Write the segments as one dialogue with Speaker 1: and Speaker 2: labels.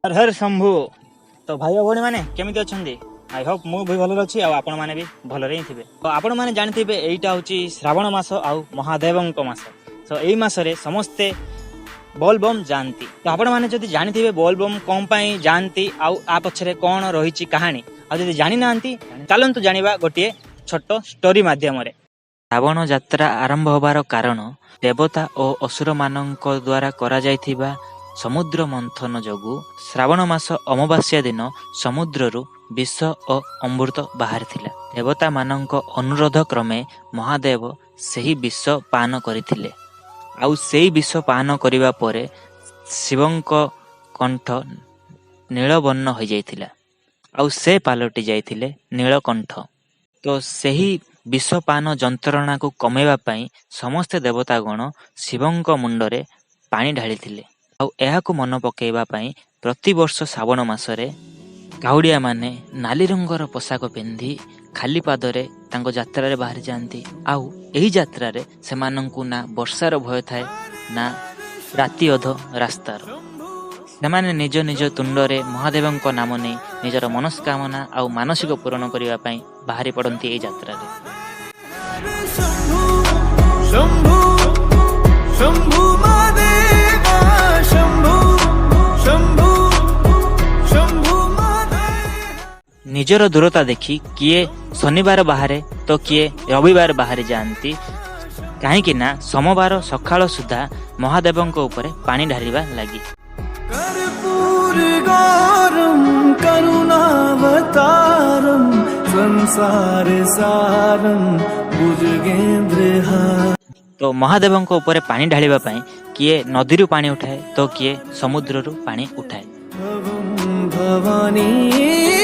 Speaker 1: हर हर शंभु। तो भाई भौणी मैंने केमिति अछंदी? आई होप मु भी भल अच्छी आपण मैंने भी भल ही थे। तो आपण मैंने जानते एटा हूँ श्रावण मास आउ महादेवंक मास। तो यही मसरे समस्ते बोलबम जानती। तो आपण मैंने जब जानी बोलबम कौन पाई जानती आउ आ पछरे कौन रही कहानी आदि जानी ना चलतु जाना गोटे छोट स्टोरी मध्यम।
Speaker 2: श्रावण यात्रा आरंभ होबार कारण देवता और असुर मानक द्वारा करा जायथिबा समुद्र मंथन जोगु श्रावण मास अमावास्या दिन समुद्ररु विष और अमृत बाहर थिला। देवता मानक अनुरोध क्रमे महादेव सही विष पान करथिले। आउ सेही विष पान करिबा परे शिवंक कंठ नीलवर्ण हो जाइथिला। आउ से पालटी जाइथिले नीलकंठ। तो सही विषपान जंत्रणा को कमेवा पाई समस्त देवतागण शिवंक मुंडरे पानी ढालिथिले। आउ एहाकु मन पकेइबा पाई प्रतिवर्ष श्रावण मासरे काउडिया माने नाली रंगर पोशाक पिंधि खाली पादरे तांको यात्रा बाहर जाती। आउ एही यात्रा रे सेमानंकु ना वर्षार भय थाए ना राति अध रास्तार। सेमाने निज निज तुंडरे महादेवंक नाम नहीं निजर मनस्कामना आउ मानसिक पूरण करिबा पाई बाहरी पड़ती एही यात्रा रे। निजर दूरता देखी किए शनिवार बाहरे तो किए रविवार बाहरी जाती। कहीं ना सोमवार सकाळ सुधा महादेवंक ऊपर पानी ढालिबा लगी। तो महादेवंक ऊपर पानी ढालिबा पाई किए नदीरु पानी उठाए तो किए समुद्ररु पानी उठाए।
Speaker 3: भवानी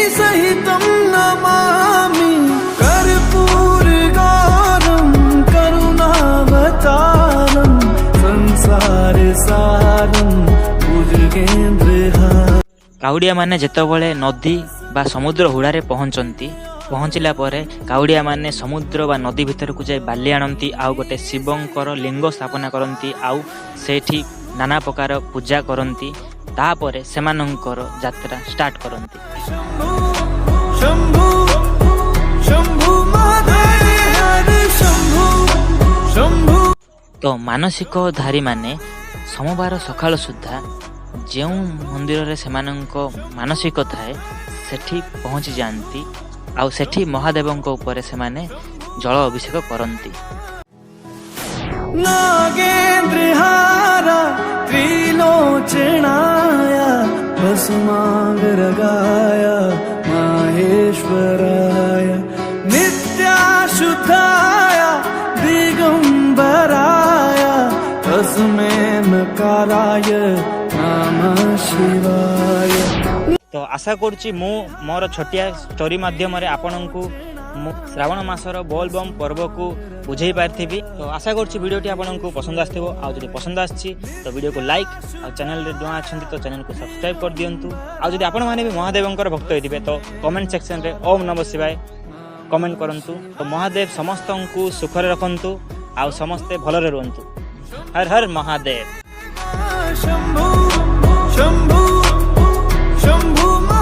Speaker 3: सहितं नमामि कर्पूरगौरं करुणावतारं संसारसारं भुजगेन्द्रहारं।
Speaker 2: काउडिया माने जेतबळे नदी बा समुद्र हुड़ारे पहुंचती पहुंचला परे काउडिया माने समुद्र बा नदी भितर को जाई बाली आनती। आउ गोटे शिवंकर लिंग स्थापना करती। आउ सेठी नाना प्रकार पूजा करती। तापरे सेमानंकर यात्रा स्टार्ट करती। तो मानसिक धारी माने सोमवार सकाळ सुद्धा जो मंदिर रे सेमानंक मानसिक थाए सेठी पहुंची जाती। आउ सेठी महादेवंक ऊपर सेमाने जल अभिषेक करती।
Speaker 3: नागेन्द्रहारा त्रिलोचनाय भस्मांगरागाय माहेश्वराय नित्याशुद्धाय दिगंबराय तस्मै नकाराय नमः शिवाय।
Speaker 1: तो आशा करुच्ची मु मोर छोटिया स्टोरी माध्यम आपनकु श्रावण मासर बोलबम पर्व को बुझे पारि। तो आशा करुच्ची वीडियोटी आपको पसंद आसो। आदि पसंद आसी तो वीडियो को लाइक और चैनल रे नुआ अच्छा तो चैनल को सब्सक्राइब कर दिंतु। आदि आपण मैंने भी महादेवंकर भक्त होते तो कमेंट सेक्शन रे ओम नमः शिवाय कमेंट करंतु। तो महादेव समस्त को सुखरे रखंतु आउ समस्ते भलरे रुहंतु। हर हर महादेव।
Speaker 3: शंभु शंभु शंभु।